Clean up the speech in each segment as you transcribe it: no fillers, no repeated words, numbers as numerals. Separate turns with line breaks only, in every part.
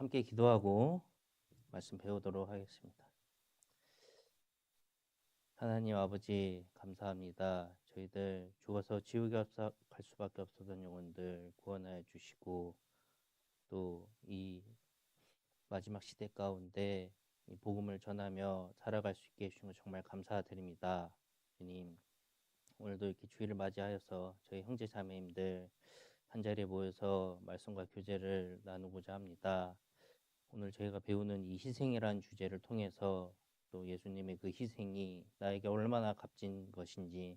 함께 기도하고 말씀 배우도록 하겠습니다. 하나님 아버지 감사합니다. 저희들 죽어서 지옥에 갈 수밖에 없었던 영혼들 구원하여 주시고 또 이 마지막 시대 가운데 이 복음을 전하며 살아갈 수 있게 해주신 것 정말 감사드립니다. 주님, 오늘도 이렇게 주일을 맞이하여서 저희 형제 자매님들 한자리에 모여서 말씀과 교제를 나누고자 합니다. 오늘 저희가 배우는 이 희생이라는 주제를 통해서 또 예수님의 그 희생이 나에게 얼마나 값진 것인지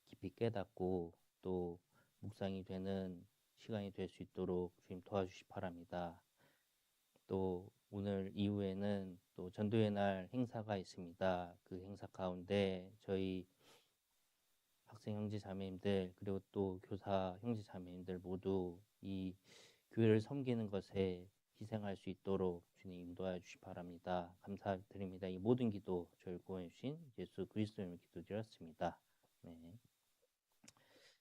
깊이 깨닫고 또 묵상이 되는 시간이 될 수 있도록 주님 도와주시 바랍니다. 또 오늘 이후에는 또 전도의 날 행사가 있습니다. 그 행사 가운데 저희 학생 형제 자매님들 그리고 또 교사 형제 자매님들 모두 이 교회를 섬기는 것에 희생할 수 있도록 주님 인도하여 주시 바랍니다. 감사드립니다. 이 모든 기도 저를 구원해 주신 예수 그리스도님을 기도드렸습니다.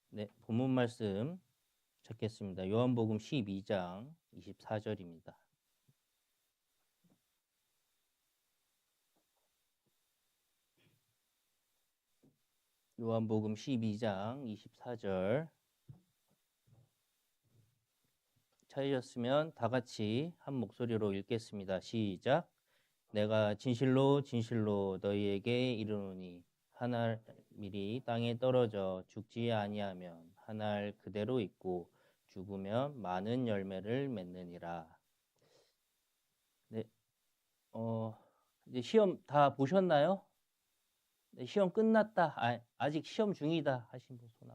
네, 본문 말씀 찾겠습니다. 요한복음 12장 24절입니다. 요한복음 12장 24절 찾으셨으면 다 같이 한 목소리로 읽겠습니다. 시작. 내가 진실로 진실로 너희에게 이르노니 한 알 밀이 땅에 떨어져 죽지 아니하면 한 알 그대로 있고 죽으면 많은 열매를 맺느니라. 네, 이제 시험 다 보셨나요? 네, 시험 끝났다. 아직 시험 중이다 하신 분 손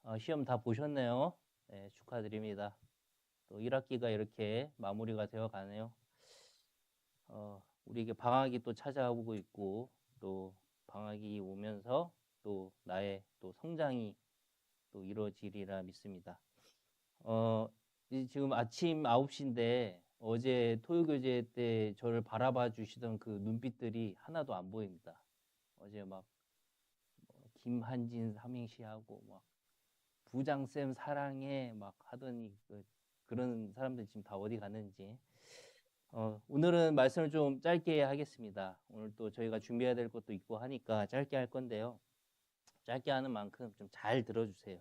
한번. 시험 다 보셨네요. 네, 축하드립니다. 또 1학기가 이렇게 마무리가 되어 가네요. 우리에게 방학이 또 찾아오고 있고 또 방학이 오면서 또 나의 또 성장이 또 이루어지리라 믿습니다. 지금 아침 9시인데 어제 토요교제 때 저를 바라봐 주시던 그 눈빛들이 하나도 안 보입니다. 어제 막 김한진 삼행시하고 막 부장쌤 사랑해 막 하더니 그런 사람들 지금 다 어디 갔는지. 오늘은 말씀을 좀 짧게 하겠습니다. 오늘 또 저희가 준비해야 될 것도 있고 하니까 짧게 할 건데요. 짧게 하는 만큼 좀 잘 들어주세요.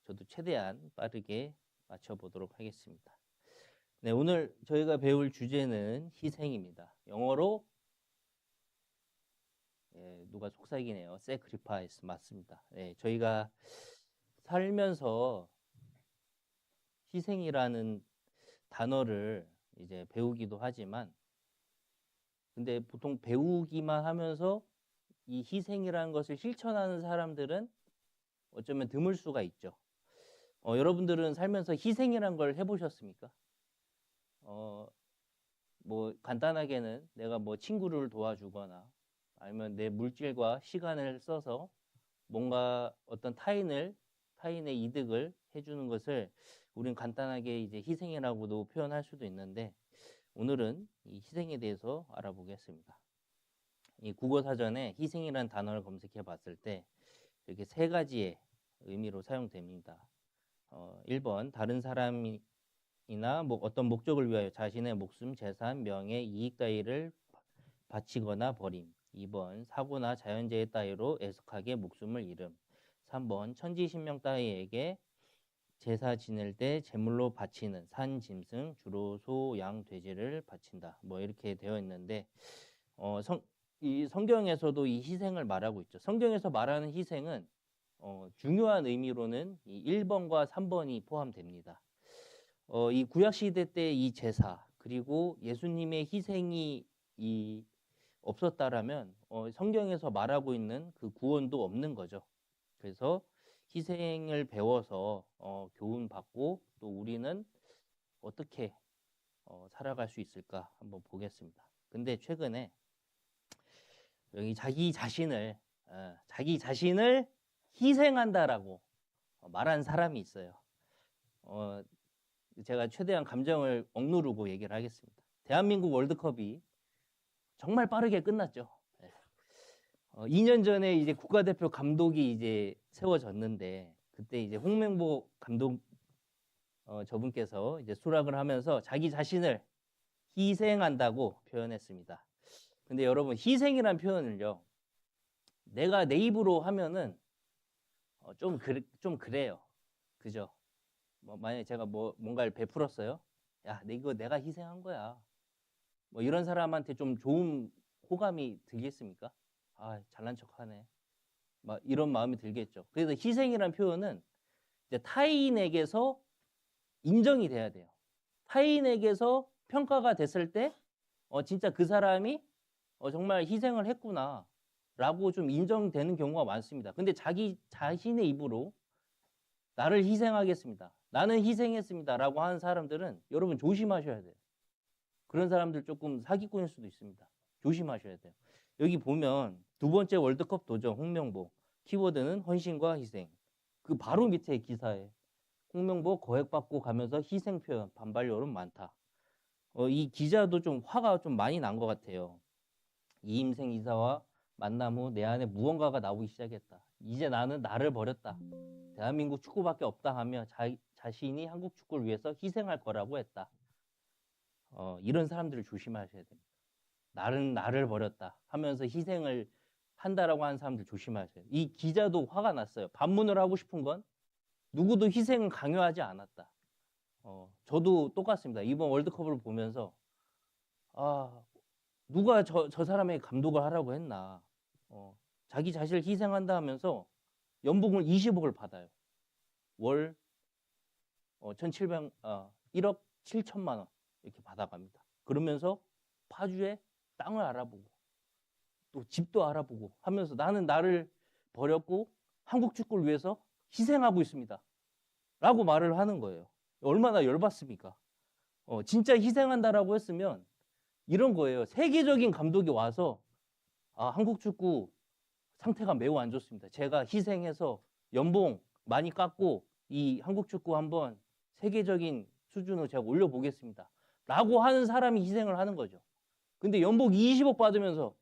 저도 최대한 빠르게 맞춰보도록 하겠습니다. 네, 오늘 저희가 배울 주제는 희생입니다. 영어로 누가 속삭이네요. sacrifice 맞습니다. 네, 저희가 살면서 희생이라는 단어를 이제 배우기도 하지만 근데 보통 배우기만 하면서 이 희생이라는 것을 실천하는 사람들은 어쩌면 드물 수가 있죠. 여러분들은 살면서 희생이라는 걸 해보셨습니까? 뭐 간단하게는 내가 뭐 친구를 도와주거나 아니면 내 물질과 시간을 써서 뭔가 어떤 타인의 이득을 해주는 것을 우리는 간단하게 이제 희생이라고도 표현할 수도 있는데 오늘은 이 희생에 대해서 알아보겠습니다. 이 국어사전에 희생이라는 단어를 검색해 봤을 때 이렇게 세 가지의 의미로 사용됩니다. 1번 다른 사람이나 뭐 어떤 목적을 위하여 자신의 목숨, 재산, 명예, 이익 따위를 바치거나 버림. 2번 사고나 자연재해 따위로 애석하게 목숨을 잃음. 3번 천지신명 따위에게 제사 지낼 때 제물로 바치는 산, 짐승, 주로 소, 양, 돼지를 바친다. 뭐 이렇게 되어 있는데 이 성경에서도 이 희생을 말하고 있죠. 성경에서 말하는 희생은 중요한 의미로는 이 1번과 3번이 포함됩니다. 이 구약시대 때 이 제사 그리고 예수님의 희생이 없었다라면 성경에서 말하고 있는 그 구원도 없는 거죠. 그래서 희생을 배워서 교훈받고 또 우리는 어떻게 살아갈 수 있을까 한번 보겠습니다. 근데 최근에 여기 자기 자신을 희생한다라고 말한 사람이 있어요. 제가 최대한 감정을 억누르고 얘기를 하겠습니다. 대한민국 월드컵이 정말 빠르게 끝났죠. 2년 전에 이제 국가대표 감독이 이제 세워졌는데 그때 이제 홍명보 감독 저분께서 이제 수락을 하면서 자기 자신을 희생한다고 표현했습니다. 근데 여러분, 희생이란 표현을요, 내가 내 입으로 하면은 좀 그래요. 그죠? 만약에 제가 뭔가를 베풀었어요. 야, 이거 내가 희생한 거야. 이런 사람한테 좀 좋은 호감이 들겠습니까? 아, 잘난 척하네. 막 이런 마음이 들겠죠. 그래서 희생이란 표현은 이제 타인에게서 인정이 돼야 돼요. 타인에게서 평가가 됐을 때 진짜 그 사람이 정말 희생을 했구나 라고 좀 인정되는 경우가 많습니다. 근데 자기 자신의 입으로 나를 희생하겠습니다, 나는 희생했습니다 라고 하는 사람들은 여러분 조심하셔야 돼요. 그런 사람들 조금 사기꾼일 수도 있습니다. 조심하셔야 돼요. 여기 보면 두 번째 월드컵 도전 홍명보, 키워드는 헌신과 희생. 그 바로 밑에 기사에 홍명보 거액받고 가면서 희생 표현, 반발 여론 많다. 이 기자도 좀 화가 좀 많이 난 것 같아요. 이임생 이사와 만남 후 내 안에 무언가가 나오기 시작했다. 이제 나는 나를 버렸다. 대한민국 축구밖에 없다 하며 자신이 한국 축구를 위해서 희생할 거라고 했다. 이런 사람들을 조심하셔야 됩니다. 나를 버렸다 하면서 희생을 한다라고 하는 사람들 조심하셔야 돼요. 이 기자도 화가 났어요. 반문을 하고 싶은 건 누구도 희생을 강요하지 않았다. 저도 똑같습니다. 이번 월드컵을 보면서 누가 저 사람에게 감독을 하라고 했나. 자기 자신을 희생한다 하면서 연봉을 20억을 받아요. 월 1억 7천만 원 이렇게 받아갑니다. 그러면서 파주에 땅을 알아보고 또 집도 알아보고 하면서 나는 나를 버렸고 한국 축구를 위해서 희생하고 있습니다 라고 말을 하는 거예요. 얼마나 열받습니까? 진짜 희생한다라고 했으면 이런 거예요. 세계적인 감독이 와서 한국 축구 상태가 매우 안 좋습니다. 제가 희생해서 연봉 많이 깎고 이 한국 축구 한번 세계적인 수준으로 제가 올려보겠습니다 라고 하는 사람이 희생을 하는 거죠. 근데 연봉 20억 받으면서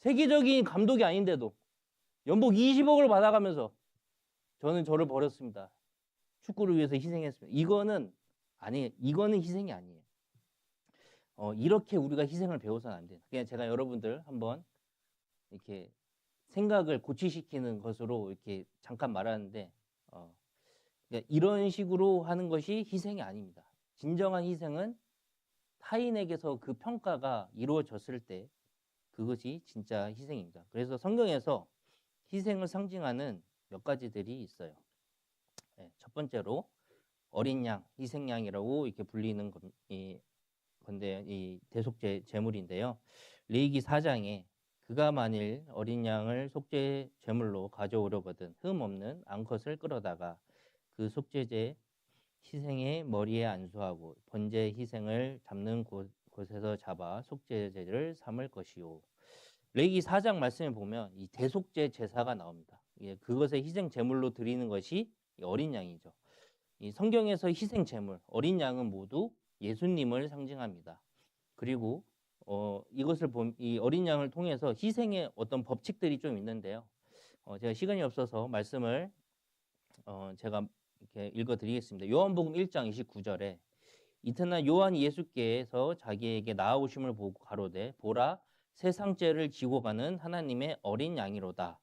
세계적인 감독이 아닌데도 연봉 20억을 받아가면서 저는 저를 버렸습니다, 축구를 위해서 희생했습니다. 이거는 희생이 아니에요. 이렇게 우리가 희생을 배워서는 안 돼요. 그냥 제가 여러분들 한번 이렇게 생각을 고취시키는 것으로 이렇게 잠깐 말하는데 그러니까 이런 식으로 하는 것이 희생이 아닙니다. 진정한 희생은 타인에게서 그 평가가 이루어졌을 때 그것이 진짜 희생입니다. 그래서 성경에서 희생을 상징하는 몇 가지들이 있어요. 네, 첫 번째로 어린 양, 희생양이라고 이렇게 불리는 건데 이 대속제 제물인데요. 레위기 4장에 그가 만일 어린 양을 속죄 제물로 가져오려거든 흠 없는 암컷을 끌어다가 그 속죄제 희생의 머리에 안수하고 번제 희생을 잡는 곳에서 잡아 속죄제를 삼을 것이요. 레위기 4장 말씀에 보면 이 대속제 제사가 나옵니다. 그것의 희생 제물로 드리는 것이 어린 양이죠. 이 성경에서 희생 제물, 어린 양은 모두 예수님을 상징합니다. 그리고 이 어린 양을 통해서 희생의 어떤 법칙들이 좀 있는데요. 제가 시간이 없어서 말씀을 제가 이렇게 읽어드리겠습니다. 요한복음 1장 29절에 이튿날 요한이 예수께서 자기에게 나아오심을 보고 가로되 보라 세상 죄를 지고 가는 하나님의 어린 양이로다.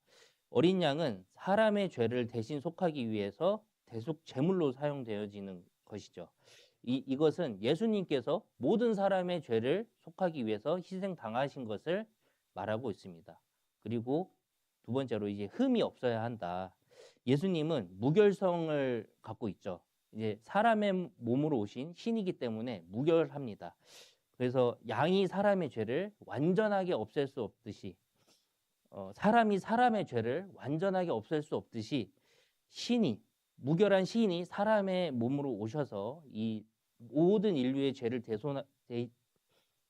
어린 양은 사람의 죄를 대신 속하기 위해서 대속 제물로 사용되어지는 것이죠. 이것은 예수님께서 모든 사람의 죄를 속하기 위해서 희생당하신 것을 말하고 있습니다. 그리고 두 번째로 이제 흠이 없어야 한다. 예수님은 무결성을 갖고 있죠. 이제 사람의 몸으로 오신 신이기 때문에 무결합니다. 그래서 양이 사람의 죄를 완전하게 없앨 수 없듯이 사람이 사람의 죄를 완전하게 없앨 수 없듯이 무결한 신이 사람의 몸으로 오셔서 이 모든 인류의 죄를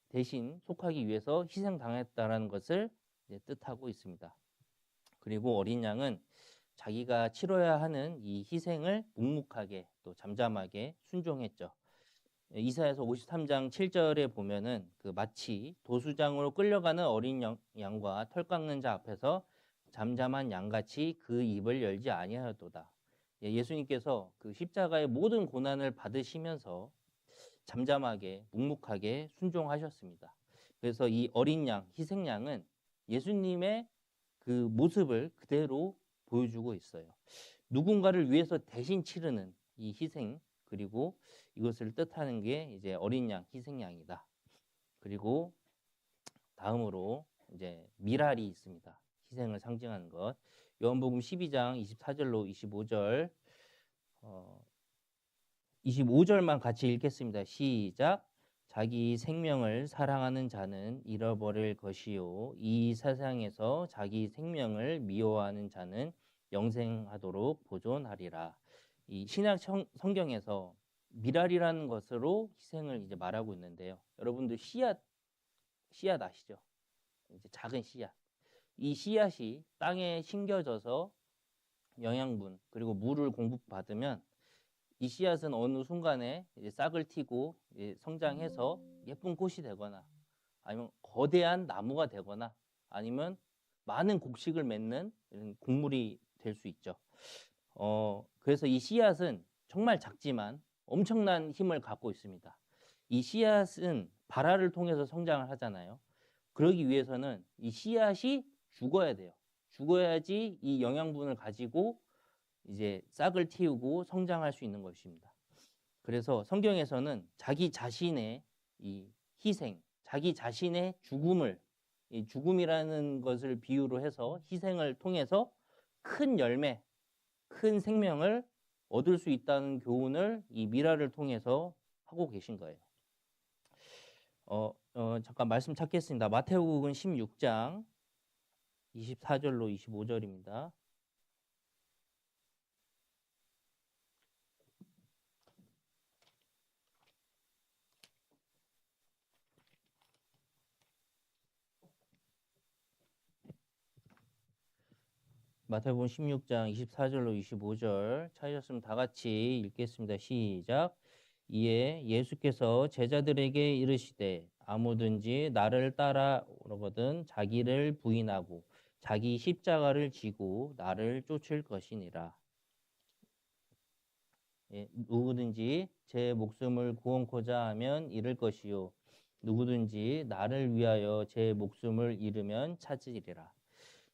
대신 속하기 위해서 희생당했다는 것을 뜻하고 있습니다. 그리고 어린 양은 자기가 치러야 하는 이 희생을 묵묵하게 또 잠잠하게 순종했죠. 이사야서 53장 7절에 보면은 마치 도수장으로 끌려가는 어린 양과 털 깎는 자 앞에서 잠잠한 양같이 그 입을 열지 아니하였도다. 예수님께서 그 십자가의 모든 고난을 받으시면서 잠잠하게 묵묵하게 순종하셨습니다. 그래서 이 어린 양, 희생양은 예수님의 그 모습을 그대로 보여주고 있어요. 누군가를 위해서 대신 치르는 이 희생, 그리고 이것을 뜻하는 게 이제 어린 양, 희생양이다. 그리고 다음으로 이제 미랄이 있습니다. 희생을 상징하는 것. 요한복음 12장 24절로 25절 25절만 같이 읽겠습니다. 시작. 자기 생명을 사랑하는 자는 잃어버릴 것이요 이 세상에서 자기 생명을 미워하는 자는 영생하도록 보존하리라. 이 신약 성경에서 미랄이라는 것으로 희생을 이제 말하고 있는데요. 여러분들 씨앗 아시죠? 이제 작은 씨앗. 이 씨앗이 땅에 심겨져서 영양분 그리고 물을 공급받으면 이 씨앗은 어느 순간에 이제 싹을 틔고 성장해서 예쁜 꽃이 되거나 아니면 거대한 나무가 되거나 아니면 많은 곡식을 맺는 이런 곡물이 될 수 있죠. 그래서 이 씨앗은 정말 작지만 엄청난 힘을 갖고 있습니다. 이 씨앗은 발화를 통해서 성장을 하잖아요. 그러기 위해서는 이 씨앗이 죽어야 돼요. 죽어야지 이 영양분을 가지고 이제 싹을 틔우고 성장할 수 있는 것입니다. 그래서 성경에서는 자기 자신의 이 희생, 자기 자신의 죽음을, 이 죽음이라는 것을 비유로 해서 희생을 통해서 큰 열매, 큰 생명을 얻을 수 있다는 교훈을 이 미라를 통해서 하고 계신 거예요. 잠깐 말씀 찾겠습니다. 마태복음 16장 24절로 25절입니다. 마태복음 16장 24절로 25절 찾으셨으면 다 같이 읽겠습니다. 시작. 이에 예수께서 제자들에게 이르시되 아무든지 나를 따라오거든 자기를 부인하고 자기 십자가를 지고 나를 쫓을 것이니라. 누구든지 제 목숨을 구원코자 하면 잃을 것이요 누구든지 나를 위하여 제 목숨을 잃으면 찾으리라.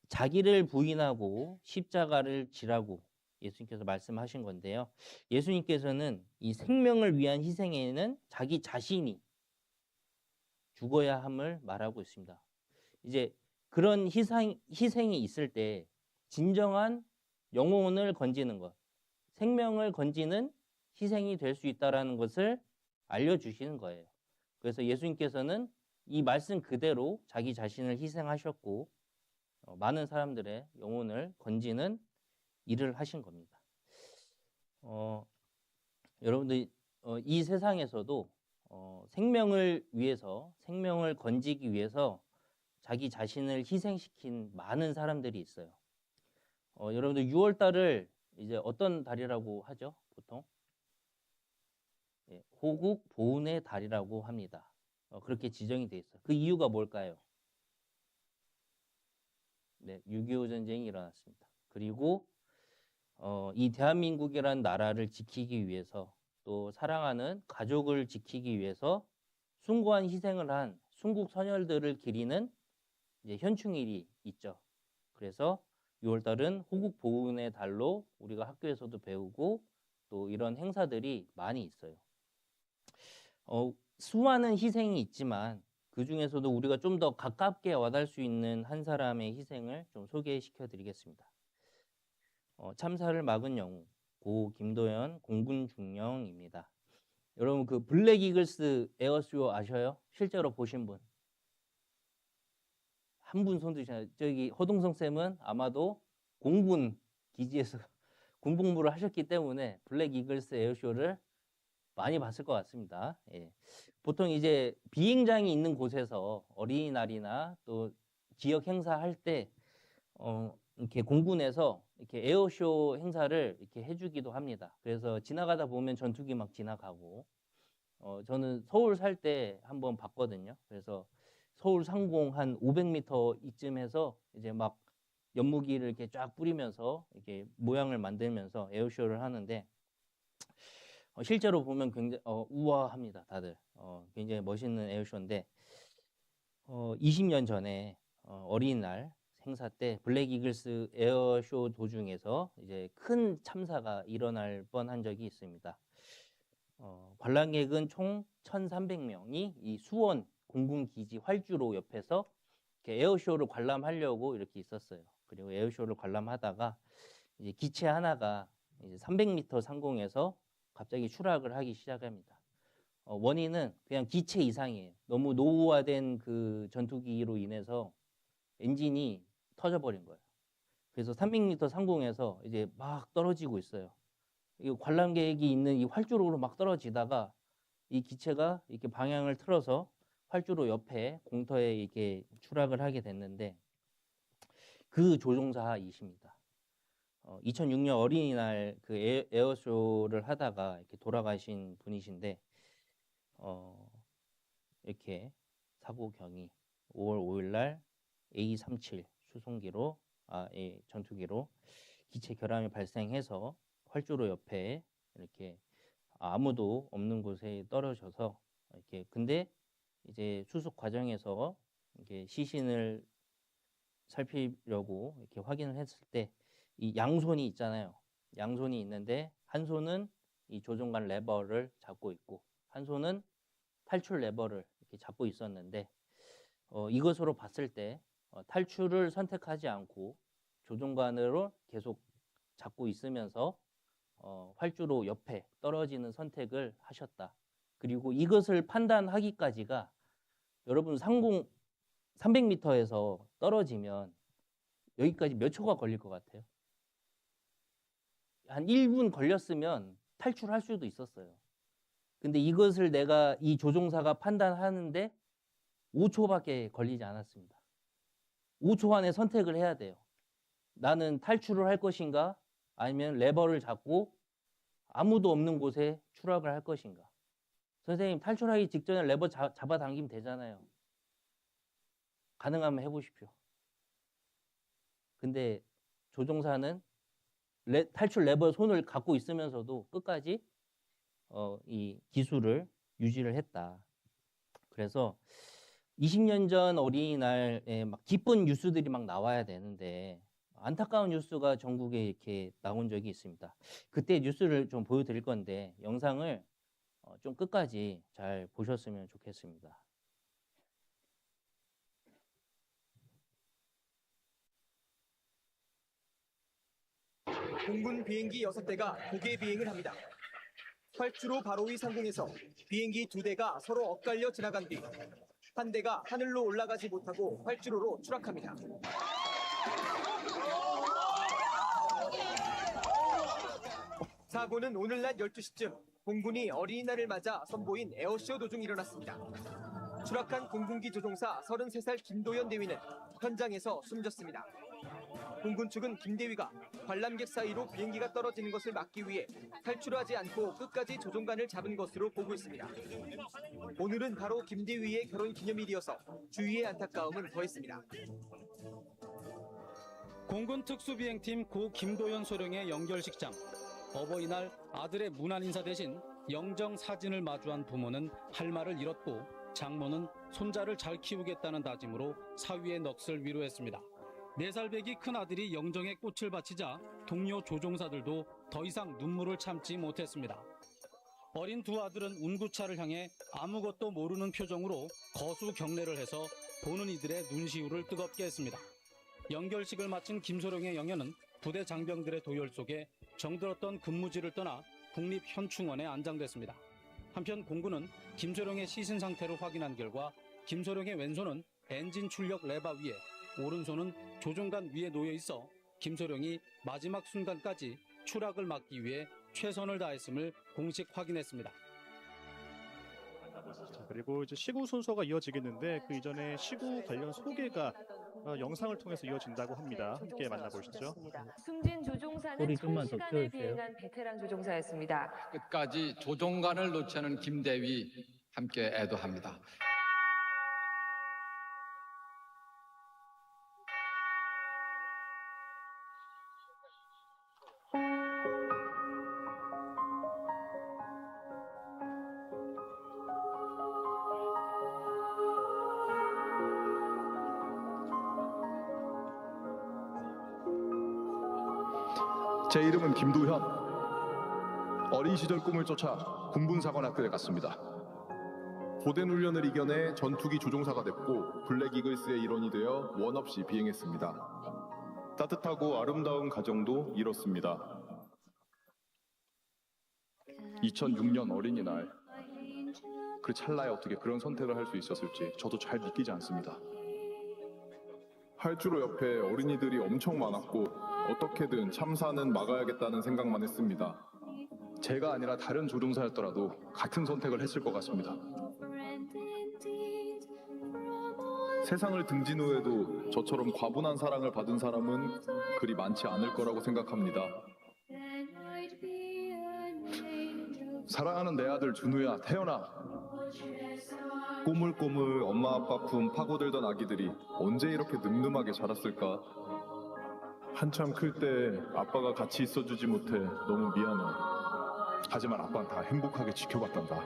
자기를 부인하고 십자가를 지라고 예수님께서 말씀하신 건데요. 예수님께서는 이 생명을 위한 희생에는 자기 자신이 죽어야 함을 말하고 있습니다. 이제 그런 희생이 있을 때 진정한 영혼을 건지는 것, 생명을 건지는 희생이 될 수 있다는 것을 알려주시는 거예요. 그래서 예수님께서는 이 말씀 그대로 자기 자신을 희생하셨고 많은 사람들의 영혼을 건지는 일을 하신 겁니다. 여러분들 이 세상에서도 생명을 위해서, 생명을 건지기 위해서 자기 자신을 희생시킨 많은 사람들이 있어요. 여러분들 6월 달을 이제 어떤 달이라고 하죠? 보통 호국 보훈의 달이라고 합니다. 그렇게 지정이 돼 있어요. 그 이유가 뭘까요? 네, 6.25 전쟁이 일어났습니다. 그리고 이 대한민국이라는 나라를 지키기 위해서 또 사랑하는 가족을 지키기 위해서 숭고한 희생을 한 순국 선열들을 기리는 이제 현충일이 있죠. 그래서 6월달은 호국 보훈의 달로 우리가 학교에서도 배우고 또 이런 행사들이 많이 있어요. 수많은 희생이 있지만 그 중에서도 우리가 좀 더 가깝게 와닿을 수 있는 한 사람의 희생을 좀 소개시켜 드리겠습니다. 참사를 막은 영웅 고 김도연 공군 중령입니다. 여러분 그 블랙 이글스 에어쇼 아셔요? 실제로 보신 분? 한 분 손 드시나요? 저기 허동성 쌤은 아마도 공군 기지에서 군복무를 하셨기 때문에 블랙 이글스 에어쇼를 많이 봤을 것 같습니다. 예. 보통 이제 비행장이 있는 곳에서 어린이날이나 또 지역 행사할 때 이렇게 공군에서 이렇게 에어쇼 행사를 이렇게 해주기도 합니다. 그래서 지나가다 보면 전투기 막 지나가고, 저는 서울 살 때 한번 봤거든요. 그래서 서울 상공 한 500m 이쯤에서 이제 막 연무기를 이렇게 쫙 뿌리면서 이렇게 모양을 만들면서 에어쇼를 하는데 실제로 보면 굉장히 우아합니다, 다들. 굉장히 멋있는 에어쇼인데 20년 전에 어린이날 행사 때 블랙 이글스 에어쇼 도중에서 이제 큰 참사가 일어날 뻔한 적이 있습니다. 관람객은 총 1,300명이 이 수원 공군기지 활주로 옆에서 이렇게 에어쇼를 관람하려고 이렇게 있었어요. 그리고 에어쇼를 관람하다가 이제 기체 하나가 이제 300m 상공에서 갑자기 추락을 하기 시작합니다. 원인은 그냥 기체 이상이에요. 너무 노후화된 그 전투기로 인해서 엔진이 터져버린 거예요. 그래서 300m 상공에서 이제 막 떨어지고 있어요. 이 관람객이 있는 이 활주로로 막 떨어지다가 이 기체가 이렇게 방향을 틀어서 활주로 옆에 공터에 이렇게 추락을 하게 됐는데 그 조종사이십니다. 2006년 어린이날 그 에어쇼를 하다가 이렇게 돌아가신 분이신데 이렇게 사고 경위 5월 5일 날 A37 수송기로 전투기로 기체 결함이 발생해서 활주로 옆에 이렇게 아무도 없는 곳에 떨어져서 이렇게 근데 이제 수습 과정에서 이렇게 시신을 살피려고 이렇게 확인을 했을 때 이 양손이 있잖아요. 양손이 있는데 한 손은 이 조종관 레버를 잡고 있고 한 손은 탈출 레버를 이렇게 잡고 있었는데 이것으로 봤을 때 탈출을 선택하지 않고 조종관으로 계속 잡고 있으면서 활주로 옆에 떨어지는 선택을 하셨다. 그리고 이것을 판단하기까지가 여러분 상공 300m에서 떨어지면 여기까지 몇 초가 걸릴 것 같아요? 한 1분 걸렸으면 탈출할 수도 있었어요. 근데 이것을 내가 이 조종사가 판단하는데 5초밖에 걸리지 않았습니다. 5초 안에 선택을 해야 돼요. 나는 탈출을 할 것인가? 아니면 레버를 잡고 아무도 없는 곳에 추락을 할 것인가? 선생님, 탈출하기 직전에 레버 잡아당기면 되잖아요. 가능하면 해보십시오. 근데 조종사는 탈출 레버 손을 갖고 있으면서도 끝까지 이 기술을 유지를 했다. 그래서 20년 전 어린이날에 막 기쁜 뉴스들이 막 나와야 되는데 안타까운 뉴스가 전국에 이렇게 나온 적이 있습니다. 그때 뉴스를 좀 보여드릴 건데 영상을 좀 끝까지 잘 보셨으면 좋겠습니다.
공군 비행기 6대가 고개 비행을 합니다. 활주로 바로 위 상공에서 비행기 2대가 서로 엇갈려 지나간 뒤 한 대가 하늘로 올라가지 못하고 활주로로 추락합니다. 사고는 오늘 낮 12시쯤 공군이 어린이날을 맞아 선보인 에어쇼 도중 일어났습니다. 추락한 공군기 조종사 33살 김도연 대위는 현장에서 숨졌습니다. 공군 측은 김 대위가 관람객 사이로 비행기가 떨어지는 것을 막기 위해 탈출하지 않고 끝까지 조종관을 잡은 것으로 보고 있습니다. 오늘은 바로 김 대위의 결혼 기념일이어서 주위의 안타까움은 더했습니다.
공군 특수비행팀 고 김도연 소령의 영결식장. 어버이날 아들의 문안 인사 대신 영정 사진을 마주한 부모는 할 말을 잃었고 장모는 손자를 잘 키우겠다는 다짐으로 사위의 넋을 위로했습니다. 4살 배기 큰아들이 영정에 꽃을 바치자 동료 조종사들도 더 이상 눈물을 참지 못했습니다. 어린 두 아들은 운구차를 향해 아무것도 모르는 표정으로 거수 경례를 해서 보는 이들의 눈시울을 뜨겁게 했습니다. 영결식을 마친 김소령의 영예는 부대 장병들의 도열 속에 정들었던 근무지를 떠나 국립현충원에 안장됐습니다. 한편 공군은 김소령의 시신 상태를 확인한 결과 김소령의 왼손은 엔진 출력 레바 위에 오른손은 조종관 위에 놓여 있어 김소령이 마지막 순간까지 추락을 막기 위해 최선을 다했음을 공식 확인했습니다.
그리고 이제 시구 순서가 이어지겠는데 그 이전에 시구 관련 소개가 영상을 통해서 이어진다고 합니다. 함께 만나보시죠.
숨진 조종사는 총시간을 비행한 베테랑 조종사였습니다.
끝까지 조종관을 놓지 않은 김대위 함께 애도합니다.
제 이름은 김도현. 어린 시절 꿈을 쫓아 군분사관학교에 갔습니다. 고된 훈련을 이겨내 전투기 조종사가 됐고 블랙 이글스의 일원이 되어 원 없이 비행했습니다. 따뜻하고 아름다운 가정도 이뤘습니다. 2006년 어린이날, 그 찰나에 어떻게 그런 선택을 할 수 있었을지 저도 잘 믿기지 않습니다. 활주로 옆에 어린이들이 엄청 많았고 어떻게든 참사는 막아야겠다는 생각만 했습니다. 제가 아니라 다른 조종사였더라도 같은 선택을 했을 것 같습니다. 세상을 등진 후에도 저처럼 과분한 사랑을 받은 사람은 그리 많지 않을 거라고 생각합니다. 사랑하는 내 아들 준우야, 태연아. 꼬물꼬물 엄마 아빠 품 파고들던 아기들이 언제 이렇게 늠름하게 자랐을까? 한참 클 때 아빠가 같이 있어주지 못해 너무 미안해. 하지만 아빠는 다 행복하게 지켜봤단다.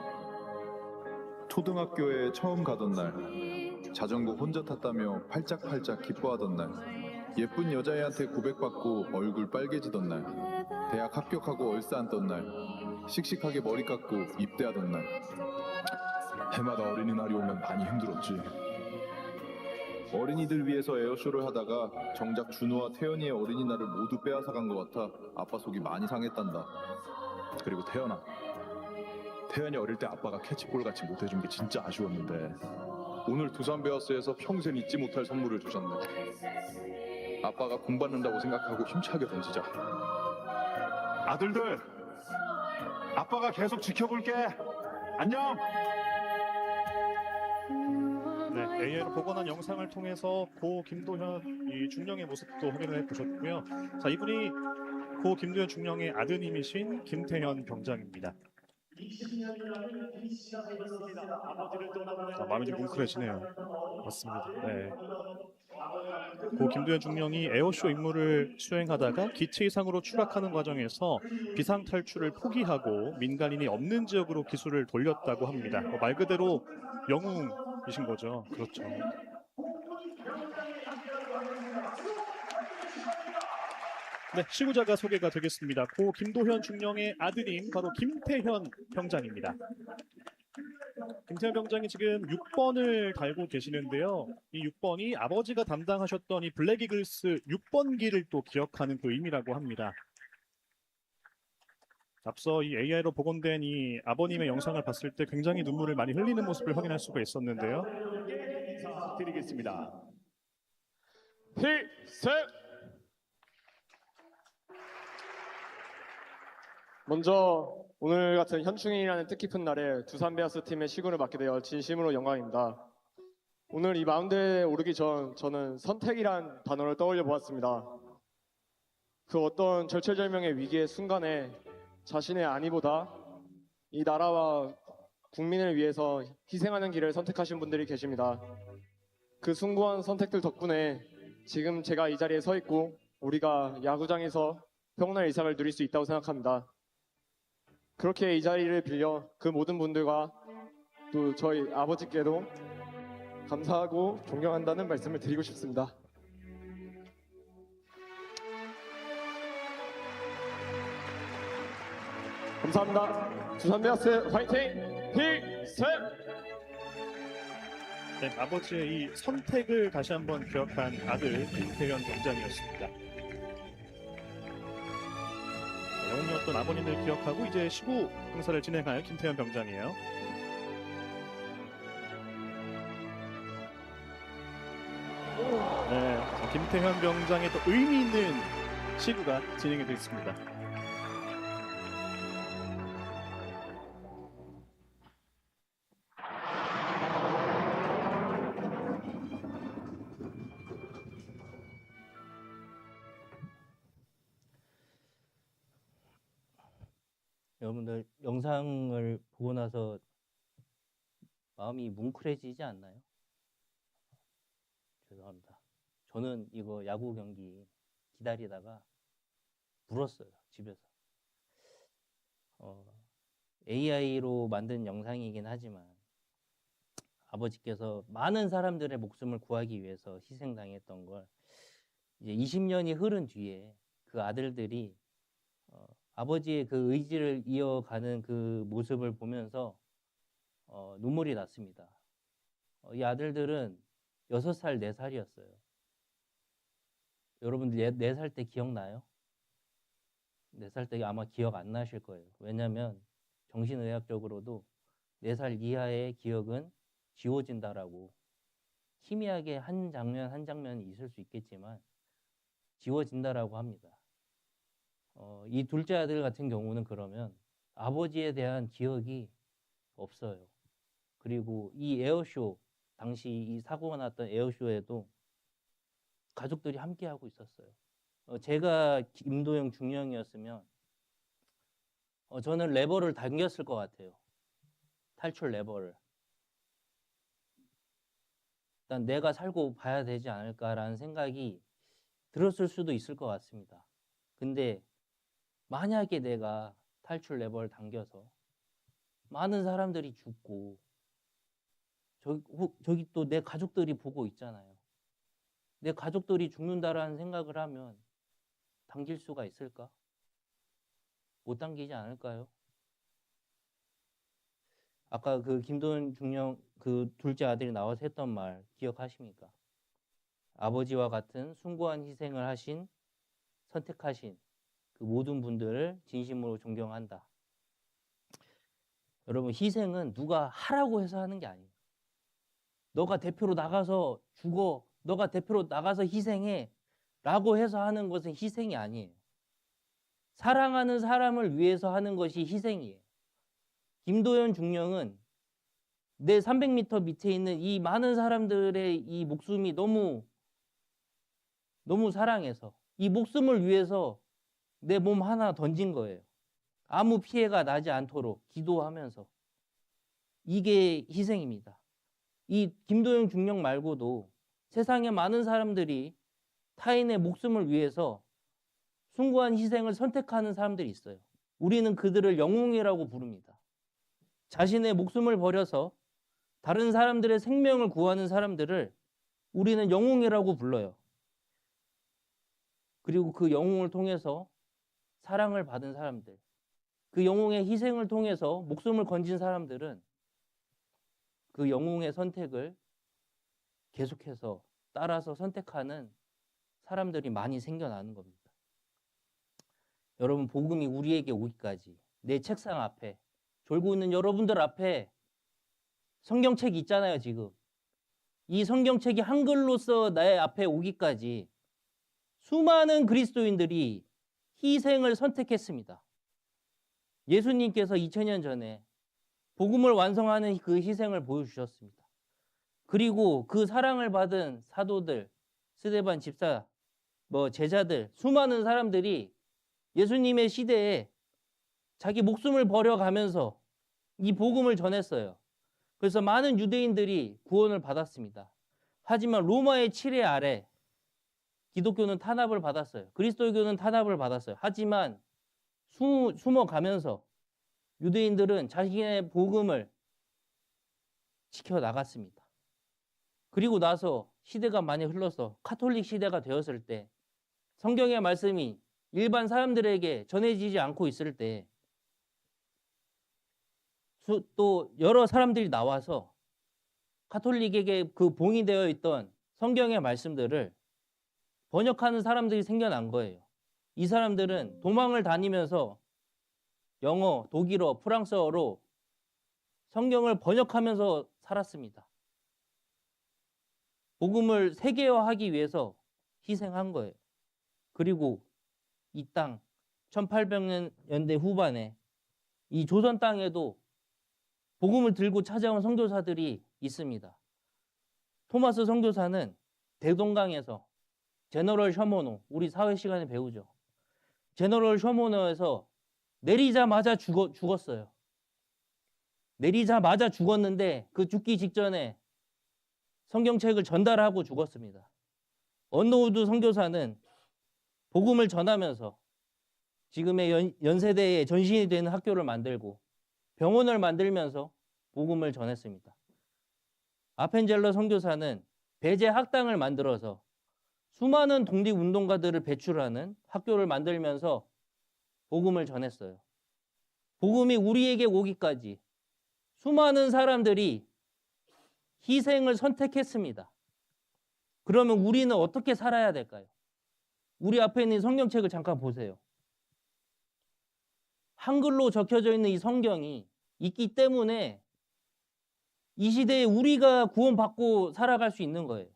초등학교에 처음 가던 날, 자전거 혼자 탔다며 팔짝팔짝 기뻐하던 날, 예쁜 여자애한테 고백받고 얼굴 빨개지던 날, 대학 합격하고 얼싸안던 날, 씩씩하게 머리 깎고 입대하던 날. 해마다 어린이날이 오면 많이 힘들었지. 어린이들 위해서 에어쇼를 하다가 정작 준우와 태연이의 어린이날을 모두 빼앗아간 것 같아 아빠 속이 많이 상했단다. 그리고 태연아, 태연이 어릴 때 아빠가 캐치볼 같이 못해준 게 진짜 아쉬웠는데 오늘 두산 베어스에서 평생 잊지 못할 선물을 주셨네. 아빠가 공 받는다고 생각하고 힘차게 던지자.
아들들, 아빠가 계속 지켜볼게. 안녕.
네, AI로 복원한 영상을 통해서 고 김도현 이 중령의 모습도 확인을 해보셨고요. 자, 이분이 고 김도현 중령의 아드님이신 김태현 병장입니다. 자, 마음이 좀 뭉클해지네요. 맞습니다. 네. 고 김도현 중령이 에어쇼 임무를 수행하다가 기체 이상으로 추락하는 과정에서 비상 탈출을 포기하고 민간인이 없는 지역으로 기술을 돌렸다고 합니다. 말 그대로 영웅이신 거죠. 그렇죠. 네, 시구자가 소개가 되겠습니다. 고 김도현 중령의 아드님 바로 김태현 병장입니다. 김태현 병장이 지금 6번을 달고 계시는데요. 이 6번이 아버지가 담당하셨던 이 블랙 이글스 6번기를 또 기억하는 그 의미라고 합니다. 앞서 이 AI로 복원된 이 아버님의 영상을 봤을 때 굉장히 눈물을 많이 흘리는 모습을 확인할 수가 있었는데요.
드리겠습니다.
필승! 먼저 오늘 같은 현충일이라는 뜻깊은 날에 두산 베어스 팀의 시구를 맡게 되어 진심으로 영광입니다. 오늘 이 마운드에 오르기 전 저는 선택이란 단어를 떠올려 보았습니다. 그 어떤 절체절명의 위기의 순간에 자신의 안위보다 이 나라와 국민을 위해서 희생하는 길을 선택하신 분들이 계십니다. 그 숭고한 선택들 덕분에 지금 제가 이 자리에 서 있고 우리가 야구장에서 평온한 일상을 누릴 수 있다고 생각합니다. 그렇게 이 자리를 빌려 그 모든 분들과 또 저희 아버지께도 감사하고 존경한다는 말씀을 드리고 싶습니다. 감사합니다. 두산 베어스 화이팅! 필승!
네, 아버지의 이 선택을 다시 한번 기억한 아들 김태현 병장이었습니다. 영웅이었던 아버님을 기억하고 이제 시구 행사를 진행할 김태현 병장이에요. 네, 자, 김태현 병장의 또 의미 있는 시구가 진행이 됐습니다.
여러분들 영상을 보고 나서 마음이 뭉클해지지 않나요? 죄송합니다. 저는 이거 야구 경기 기다리다가 울었어요, 집에서. AI로 만든 영상이긴 하지만 아버지께서 많은 사람들의 목숨을 구하기 위해서 희생당했던 걸 이제 20년이 흐른 뒤에 그 아들들이 아버지의 그 의지를 이어가는 그 모습을 보면서 눈물이 났습니다. 이 아들들은 6살, 4살이었어요. 여러분들 4살 때 기억나요? 4살 때 아마 기억 안 나실 거예요. 왜냐하면 정신의학적으로도 4살 이하의 기억은 지워진다라고, 희미하게 한 장면이 있을 수 있겠지만 지워진다라고 합니다. 이 둘째 아들 같은 경우는 그러면 아버지에 대한 기억이 없어요. 그리고 이 에어쇼, 당시 이 사고가 났던 에어쇼에도 가족들이 함께하고 있었어요. 제가 김도영 중령이었으면 저는 레버를 당겼을 것 같아요. 탈출 레버를. 일단 내가 살고 봐야 되지 않을까라는 생각이 들었을 수도 있을 것 같습니다. 근데 만약에 내가 탈출 레버를 당겨서 많은 사람들이 죽고 저기 또 내 가족들이 보고 있잖아요. 내 가족들이 죽는다라는 생각을 하면 당길 수가 있을까? 못 당기지 않을까요? 아까 그 김도현 중령 그 둘째 아들이 나와서 했던 말 기억하십니까? 아버지와 같은 숭고한 희생을 선택하신 그 모든 분들을 진심으로 존경한다. 여러분, 희생은 누가 하라고 해서 하는 게 아니에요. 너가 대표로 나가서 죽어, 너가 대표로 나가서 희생해 라고 해서 하는 것은 희생이 아니에요. 사랑하는 사람을 위해서 하는 것이 희생이에요. 김도현 중령은 내 300m 밑에 있는 이 많은 사람들의 이 목숨이 너무 사랑해서 이 목숨을 위해서 내 몸 하나 던진 거예요. 아무 피해가 나지 않도록 기도하면서. 이게 희생입니다. 이 김도영 중령 말고도 세상에 많은 사람들이 타인의 목숨을 위해서 숭고한 희생을 선택하는 사람들이 있어요. 우리는 그들을 영웅이라고 부릅니다. 자신의 목숨을 버려서 다른 사람들의 생명을 구하는 사람들을 우리는 영웅이라고 불러요. 그리고 그 영웅을 통해서 사랑을 받은 사람들, 그 영웅의 희생을 통해서 목숨을 건진 사람들은 그 영웅의 선택을 계속해서 따라서 선택하는 사람들이 많이 생겨나는 겁니다. 여러분, 복음이 우리에게 오기까지 내 책상 앞에 졸고 있는 여러분들 앞에 성경책이 있잖아요. 지금 이 성경책이 한글로서 내 앞에 오기까지 수많은 그리스도인들이 희생을 선택했습니다. 예수님께서 2000년 전에 복음을 완성하는 그 희생을 보여주셨습니다. 그리고 그 사랑을 받은 사도들, 스데반 집사, 제자들, 수많은 사람들이 예수님의 시대에 자기 목숨을 버려가면서 이 복음을 전했어요. 그래서 많은 유대인들이 구원을 받았습니다. 하지만 로마의 치레 아래 기독교는 탄압을 받았어요. 그리스도교는 탄압을 받았어요. 하지만 숨어가면서 유대인들은 자신의 복음을 지켜나갔습니다. 그리고 나서 시대가 많이 흘러서 카톨릭 시대가 되었을 때 성경의 말씀이 일반 사람들에게 전해지지 않고 있을 때 또 여러 사람들이 나와서 카톨릭에게 그 봉인되어 있던 성경의 말씀들을 번역하는 사람들이 생겨난 거예요. 이 사람들은 도망을 다니면서 영어, 독일어, 프랑스어로 성경을 번역하면서 살았습니다. 복음을 세계화하기 위해서 희생한 거예요. 그리고 이 땅 1800년대 후반에 이 조선 땅에도 복음을 들고 찾아온 선교사들이 있습니다. 토마스 선교사는 대동강에서 제너럴 셔모노, 우리 사회 시간에 배우죠. 제너럴 셔모노에서 내리자마자 죽었어요. 내리자마자 죽었는데 그 죽기 직전에 성경책을 전달하고 죽었습니다. 언노우드 선교사는 복음을 전하면서 지금의 연세대의 전신이 되는 학교를 만들고 병원을 만들면서 복음을 전했습니다. 아펜젤러 선교사는 배제 학당을 만들어서 수많은 독립운동가들을 배출하는 학교를 만들면서 복음을 전했어요. 복음이 우리에게 오기까지 수많은 사람들이 희생을 선택했습니다. 그러면 우리는 어떻게 살아야 될까요? 우리 앞에 있는 성경책을 잠깐 보세요. 한글로 적혀져 있는 이 성경이 있기 때문에 이 시대에 우리가 구원받고 살아갈 수 있는 거예요.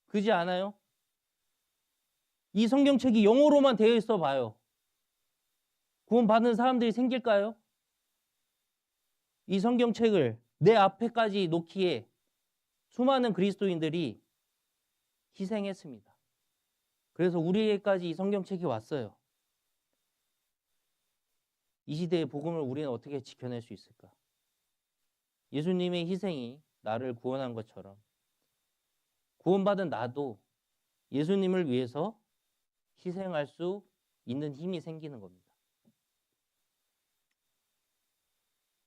그지 않아요? 이 성경책이 영어로만 되어 있어 봐요. 구원받는 사람들이 생길까요? 이 성경책을 내 앞에까지 놓기에 수많은 그리스도인들이 희생했습니다. 그래서 우리에게까지 이 성경책이 왔어요. 이 시대의 복음을 우리는 어떻게 지켜낼 수 있을까? 예수님의 희생이 나를 구원한 것처럼 구원받은 나도 예수님을 위해서 희생할 수 있는 힘이 생기는 겁니다.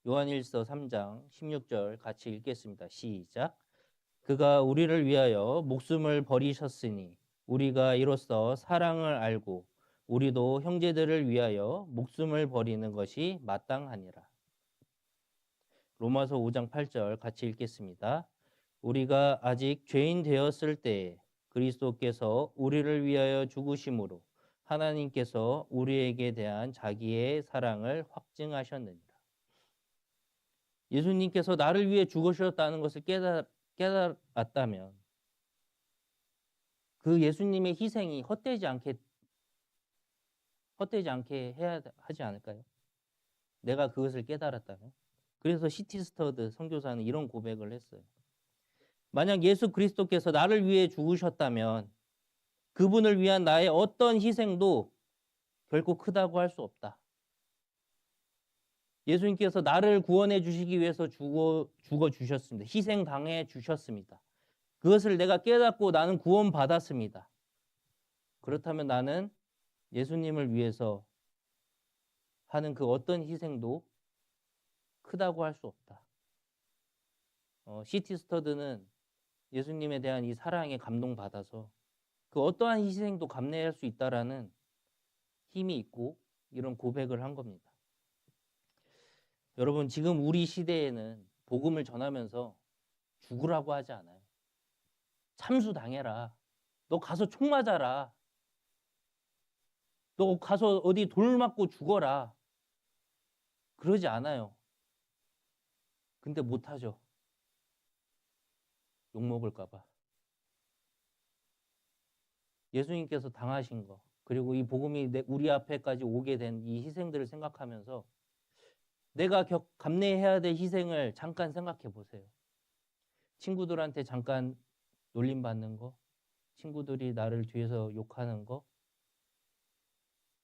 요한일서 3장 16절 같이 읽겠습니다. 시작. 그가 우리를 위하여 목숨을 버리셨으니 우리가 이로써 사랑을 알고 우리도 형제들을 위하여 목숨을 버리는 것이 마땅하니라. 로마서 5장 8절 같이 읽겠습니다. 우리가 아직 죄인 되었을 때에 그리스도께서 우리를 위하여 죽으심으로 하나님께서 우리에게 대한 자기의 사랑을 확증하셨느니라. 예수님께서 나를 위해 죽으셨다는 것을 깨달았다면 그 예수님의 희생이 헛되지 않게 해야 하지 않을까요? 내가 그것을 깨달았다면. 그래서 시티스터드 선교사는 이런 고백을 했어요. 만약 예수 그리스도께서 나를 위해 죽으셨다면 그분을 위한 나의 어떤 희생도 결코 크다고 할 수 없다. 예수님께서 나를 구원해 주시기 위해서 죽어 주셨습니다. 희생 당해 주셨습니다. 그것을 내가 깨닫고 나는 구원받았습니다. 그렇다면 나는 예수님을 위해서 하는 그 어떤 희생도 크다고 할 수 없다. 시티스터드는 예수님에 대한 이 사랑에 감동받아서 그 어떠한 희생도 감내할 수 있다라는 힘이 있고 이런 고백을 한 겁니다. 여러분, 지금 우리 시대에는 복음을 전하면서 죽으라고 하지 않아요. 참수당해라. 너 가서 총 맞아라. 너 가서 어디 돌 맞고 죽어라. 그러지 않아요. 근데 못하죠. 욕먹을까 봐. 예수님께서 당하신 거, 그리고 이 복음이 우리 앞에까지 오게 된 이 희생들을 생각하면서 내가 감내해야 될 희생을 잠깐 생각해 보세요. 친구들한테 잠깐 놀림받는 거, 친구들이 나를 뒤에서 욕하는 거,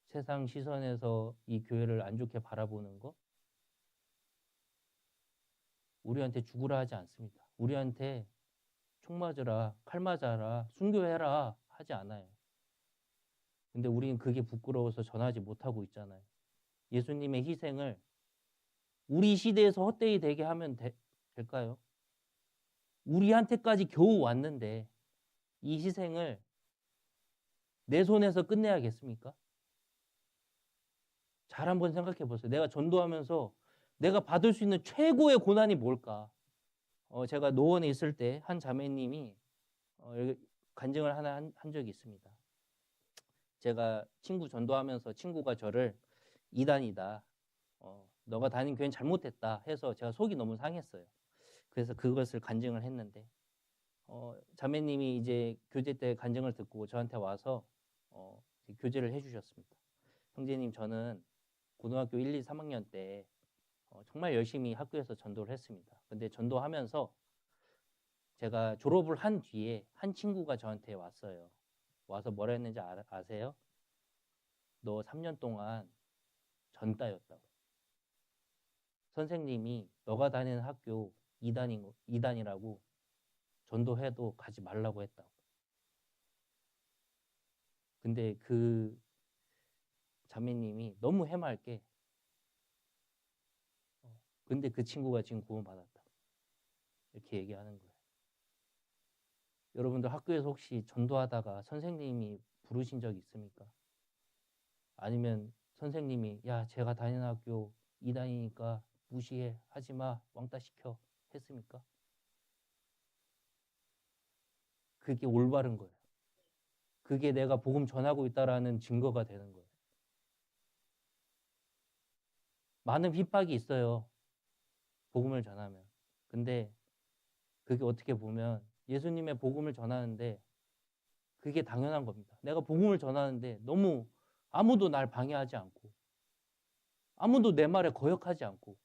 세상 시선에서 이 교회를 안 좋게 바라보는 거, 우리한테 죽으라 하지 않습니다. 우리한테 총 맞으라, 칼 맞아라, 순교해라 하지 않아요. 근데 우리는 그게 부끄러워서 전하지 못하고 있잖아요. 예수님의 희생을 우리 시대에서 헛되이 되게 하면 될까요? 우리한테까지 겨우 왔는데 이 희생을 내 손에서 끝내야겠습니까? 잘 한번 생각해 보세요. 내가 전도하면서 내가 받을 수 있는 최고의 고난이 뭘까? 제가 노원에 있을 때 한 자매님이 간증을 하나 한 적이 있습니다. 제가 친구 전도하면서 친구가 저를 이단이다. 너가 다닌 교회는 잘못됐다 해서 제가 속이 너무 상했어요. 그래서 그것을 간증을 했는데 자매님이 이제 교제 때 간증을 듣고 저한테 와서 교제를 해주셨습니다. 형제님, 저는 고등학교 1, 2, 3학년 때 정말 열심히 학교에서 전도를 했습니다. 근데 전도하면서 제가 졸업을 한 뒤에 한 친구가 저한테 왔어요. 와서 뭐라 했는지 아세요? 너 3년 동안 전따였다고. 선생님이 너가 다니는 학교 이단이라고 전도해도 가지 말라고 했다고. 근데 그 자매님이 너무 해맑게 근데 그 친구가 지금 구원받았다. 이렇게 얘기하는 거예요. 여러분들 학교에서 혹시 전도하다가 선생님이 부르신 적 있습니까? 아니면 선생님이 야, 제가 다니는 학교 이단이니까 무시해, 하지 마, 왕따 시켜 했습니까? 그게 올바른 거예요. 그게 내가 복음 전하고 있다라는 증거가 되는 거예요. 많은 핍박이 있어요. 복음을 전하면. 근데 그게 어떻게 보면 예수님의 복음을 전하는데 그게 당연한 겁니다. 내가 복음을 전하는데 너무 아무도 날 방해하지 않고 아무도 내 말에 거역하지 않고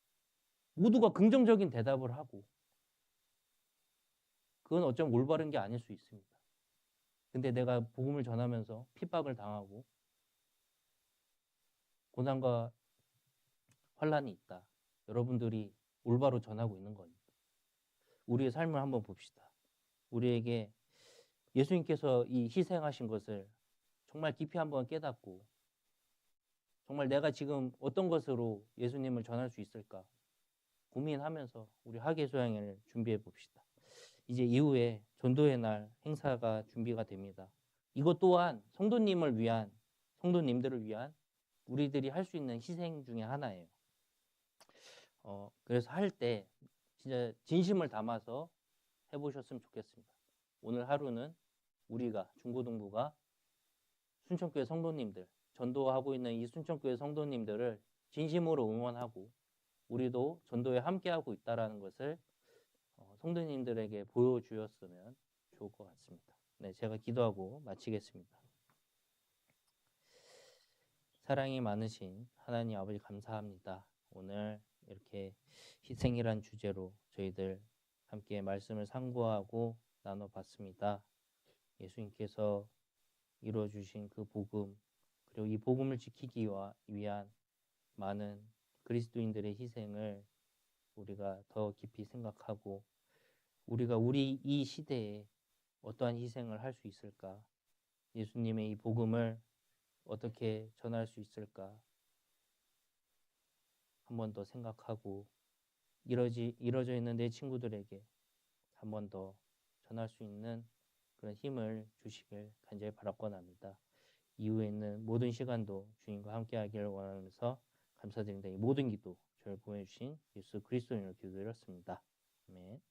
모두가 긍정적인 대답을 하고 그건 어쩌면 올바른 게 아닐 수 있습니다. 근데 내가 복음을 전하면서 핍박을 당하고 고난과 환란이 있다. 여러분들이 올바로 전하고 있는 겁니다. 우리의 삶을 한번 봅시다. 우리에게 예수님께서 이 희생하신 것을 정말 깊이 한번 깨닫고 정말 내가 지금 어떤 것으로 예수님을 전할 수 있을까 고민하면서 우리 학예수양회를 준비해 봅시다. 이제 이후에 전도의 날 행사가 준비가 됩니다. 이것 또한 성도님들을 위한 우리들이 할 수 있는 희생 중에 하나예요. 그래서 할 때 진짜 진심을 담아서 해보셨으면 좋겠습니다. 오늘 하루는 우리가 중고등부가 순천교회 성도님들, 전도하고 있는 이 순천교회 성도님들을 진심으로 응원하고 우리도 전도에 함께하고 있다는 것을 성도님들에게 보여주었으면 좋을 것 같습니다. 네, 제가 기도하고 마치겠습니다. 사랑이 많으신 하나님 아버지 감사합니다. 오늘 이렇게 희생이란 주제로 저희들 함께 말씀을 상고하고 나눠봤습니다. 예수님께서 이루어주신 그 복음, 그리고 이 복음을 지키기 위한 많은 그리스도인들의 희생을 우리가 더 깊이 생각하고 우리가 우리 이 시대에 어떠한 희생을 할 수 있을까? 예수님의 이 복음을 어떻게 전할 수 있을까? 한 번 더 생각하고 이뤄져 있는 내 친구들에게 한 번 더 전할 수 있는 그런 힘을 주시길 간절히 바라권합니다. 이후에 있는 모든 시간도 주님과 함께 하기를 원하면서 감사드립니다. 이 모든 기도 저를 보내주신 예수 그리스도인으로 기도드렸습니다. 아멘.